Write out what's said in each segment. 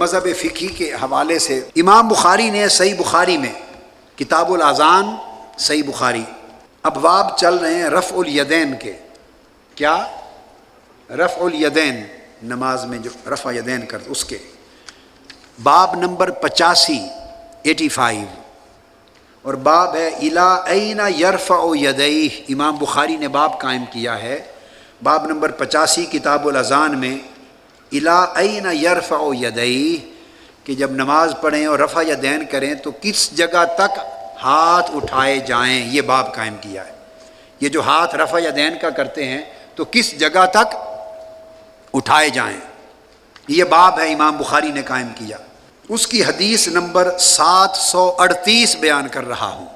مذہب فقہی کے حوالے سے امام بخاری نے صحیح بخاری میں کتاب الاذان صحیح بخاری ابواب چل رہے ہیں رفع الیدین کے. کیا؟ رفع الیدین، نماز میں جو رفع یدین کرتے اس کے باب نمبر 85 اور باب ہے الی این یرفع یدیہ. امام بخاری نے باب قائم کیا ہے باب نمبر 85 کتاب الاذان میں الی این یرفع یدیہ کہ جب نماز پڑھیں اور رفع یدین کریں تو کس جگہ تک ہاتھ اٹھائے جائیں. یہ باب قائم کیا ہے. یہ جو ہاتھ رفع یدین کا کرتے ہیں تو کس جگہ تک اٹھائے جائیں، یہ باب ہے امام بخاری نے قائم کیا. اس کی حدیث نمبر 738 بیان کر رہا ہوں.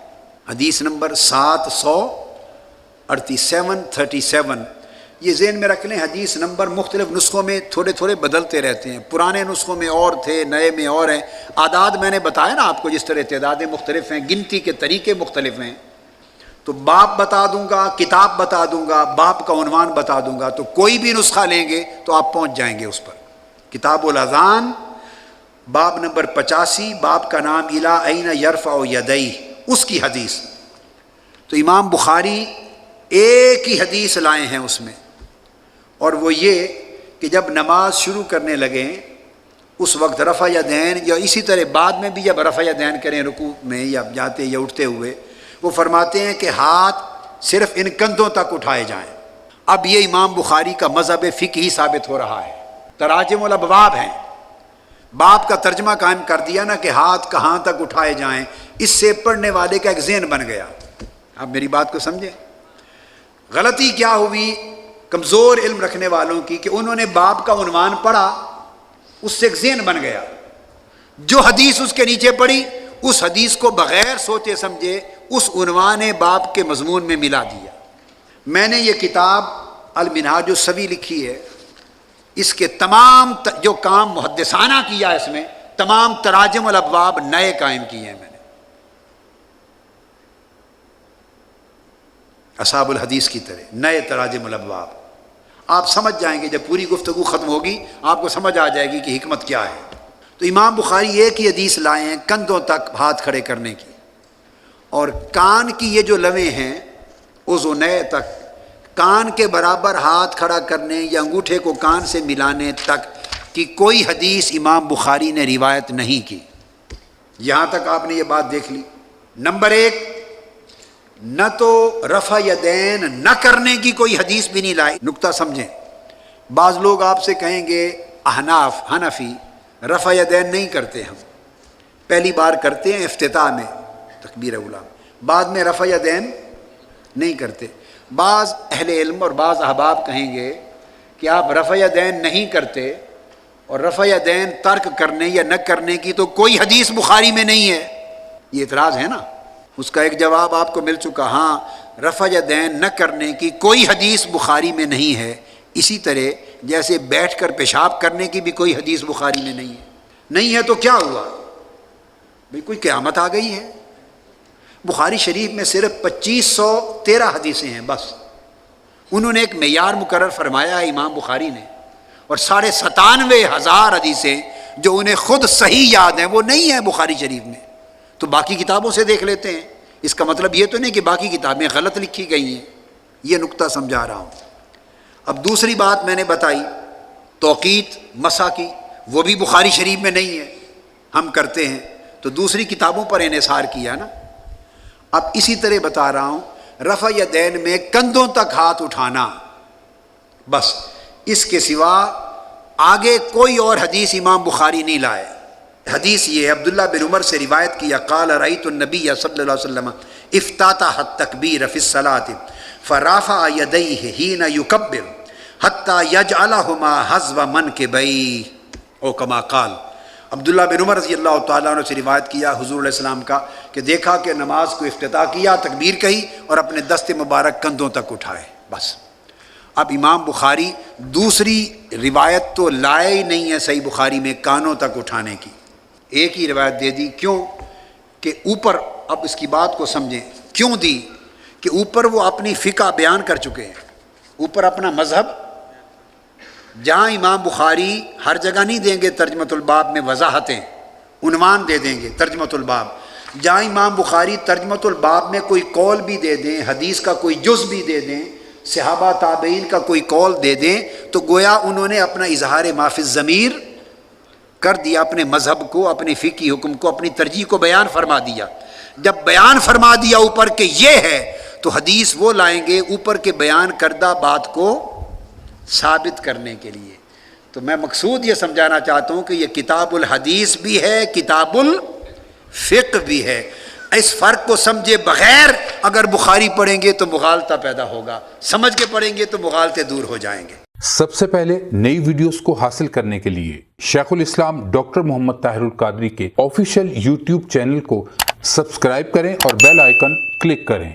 حدیث نمبر 737 یہ ذہن میں رکھ لیں. حدیث نمبر مختلف نسخوں میں تھوڑے تھوڑے بدلتے رہتے ہیں. پرانے نسخوں میں اور تھے، نئے میں اور ہیں. اعداد میں نے بتایا نا آپ کو، جس طرح تعدادیں مختلف ہیں، گنتی کے طریقے مختلف ہیں. تو باب بتا دوں گا، کتاب بتا دوں گا، باب کا عنوان بتا دوں گا، تو کوئی بھی نسخہ لیں گے تو آپ پہنچ جائیں گے اس پر. کتاب الاذان باب نمبر 85، باب کا نام الی این یرفع یدیہ، اس کی حدیث. تو امام بخاری ایک ہی حدیث لائے ہیں اس میں، اور وہ یہ کہ جب نماز شروع کرنے لگیں اس وقت رفع یدین، یا اسی طرح بعد میں بھی جب رفع یدین کریں رکوع میں یا جاتے یا اٹھتے ہوئے، وہ فرماتے ہیں کہ ہاتھ صرف ان کندھوں تک اٹھائے جائیں. اب یہ امام بخاری کا مذہب فقہی ثابت ہو رہا ہے. تراجم الابواب ہیں، باب کا ترجمہ قائم کر دیا نا کہ ہاتھ کہاں تک اٹھائے جائیں. اس سے پڑھنے والے کا ایک ذہن بن گیا. آپ میری بات کو سمجھیں. غلطی کیا ہوئی کمزور علم رکھنے والوں کی کہ انہوں نے باب کا عنوان پڑھا، اس سے ایک ذہن بن گیا. جو حدیث اس کے نیچے پڑھی اس حدیث کو بغیر سوچے سمجھے اس عنوان باب کے مضمون میں ملا دیا. میں نے یہ کتاب المنہاج السوی لکھی ہے. اس کے تمام جو کام محدثانہ کیا اس میں، تمام تراجم الابواب نئے قائم کیے ہیں میں نے، اصحاب الحدیث کی طرح نئے تراجم الابواب. آپ سمجھ جائیں گے، جب پوری گفتگو ختم ہوگی آپ کو سمجھ آ جائے گی کہ حکمت کیا ہے. تو امام بخاری ایک ہی حدیث لائے ہیں کندھوں تک ہاتھ کھڑے کرنے کی، اور کان کی یہ جو لویں ہیں اذنین تک، کان کے برابر ہاتھ کھڑا کرنے یا انگوٹھے کو کان سے ملانے تک کی کوئی حدیث امام بخاری نے روایت نہیں کی. یہاں تک آپ نے یہ بات دیکھ لی. نمبر 1، نہ تو رفع یدین نہ کرنے کی کوئی حدیث بھی نہیں لائی. نقطہ سمجھیں. بعض لوگ آپ سے کہیں گے احناف حنفی رفع یدین نہیں کرتے، ہم پہلی بار کرتے ہیں افتتاح میں تکبیر اولیٰ، بعد میں رفع یدین نہیں کرتے. بعض اہل علم اور بعض احباب کہیں گے کہ آپ رفع یدین نہیں کرتے، اور رفع یدین ترک کرنے یا نہ کرنے کی تو کوئی حدیث بخاری میں نہیں ہے. یہ اعتراض ہے نا. اس کا ایک جواب آپ کو مل چکا. ہاں، رفع یدین نہ کرنے کی کوئی حدیث بخاری میں نہیں ہے. اسی طرح جیسے بیٹھ کر پیشاب کرنے کی بھی کوئی حدیث بخاری میں نہیں ہے. نہیں ہے تو کیا ہوا؟ بھئی کوئی قیامت آ گئی ہے. بخاری شریف میں صرف 2513 حدیثیں ہیں بس. انہوں نے ایک معیار مقرر فرمایا ہے امام بخاری نے، اور 97,500 حدیثیں جو انہیں خود صحیح یاد ہیں وہ نہیں ہیں بخاری شریف میں. تو باقی کتابوں سے دیکھ لیتے ہیں. اس کا مطلب یہ تو نہیں کہ باقی کتابیں غلط لکھی گئی ہیں. یہ نقطہ سمجھا رہا ہوں. اب دوسری بات میں نے بتائی توقیت مسح کی، وہ بھی بخاری شریف میں نہیں ہے، ہم کرتے ہیں تو دوسری کتابوں پر انحصار کیا نا. اب اسی طرح بتا رہا ہوں رفع یدین میں کندھوں تک ہاتھ اٹھانا بس، اس کے سوا آگے کوئی اور حدیث امام بخاری نہیں لائے. حدیث یہ عبداللہ بن عمر سے روایت کیا قال رأیت النبی صلی اللہ علیہ وسلم افتتح التکبیر فی الصلاۃ فرافع یدیہ حین یکبر حتی یجعلہما حذو منکبیہ او کما قال. عبداللہ بن عمر رضی اللہ تعالیٰ عنہ سے روایت کیا حضور علیہ السلام کا کہ دیکھا کہ نماز کو افتتاح کیا، تکبیر کہی اور اپنے دست مبارک کندھوں تک اٹھائے بس. اب امام بخاری دوسری روایت تو لائے ہی نہیں ہے صحیح بخاری میں کانوں تک اٹھانے کی. ایک ہی روایت دے دی. کیوں؟ کہ اوپر، اب اس کی بات کو سمجھیں کیوں دی، کہ اوپر وہ اپنی فقہ بیان کر چکے ہیں، اوپر اپنا مذہب جہاں امام بخاری ہر جگہ نہیں دیں گے ترجمۃ الباب میں وضاحتیں، عنوان دے دیں گے ترجمۃ الباب، جہاں امام بخاری ترجمۃ الباب میں کوئی قول بھی دے دیں، حدیث کا کوئی جز بھی دے دیں، صحابہ تابعین کا کوئی قول دے دیں، تو گویا انہوں نے اپنا اظہار ما فی الضمیر کر دیا، اپنے مذہب کو، اپنے فقہی حکم کو، اپنی ترجیح کو بیان فرما دیا۔ جب بیان فرما دیا اوپر کہ یہ ہے، تو حدیث وہ لائیں گے اوپر کے بیان کردہ بات کو ثابت کرنے کے لیے۔ تو میں مقصود یہ سمجھانا چاہتا ہوں کہ یہ کتاب الحدیث بھی ہے، کتاب الفقہ بھی ہے۔ اس فرق کو سمجھے بغیر اگر بخاری پڑھیں گے تو مغالطہ پیدا ہوگا، سمجھ کے پڑھیں گے تو مغالطے دور ہو جائیں گے۔ سب سے پہلے نئی ویڈیوز کو حاصل کرنے کے لیے شیخ الاسلام ڈاکٹر محمد طاہر القادری کے آفیشیل یوٹیوب چینل کو سبسکرائب کریں اور بیل آئیکن کلک کریں۔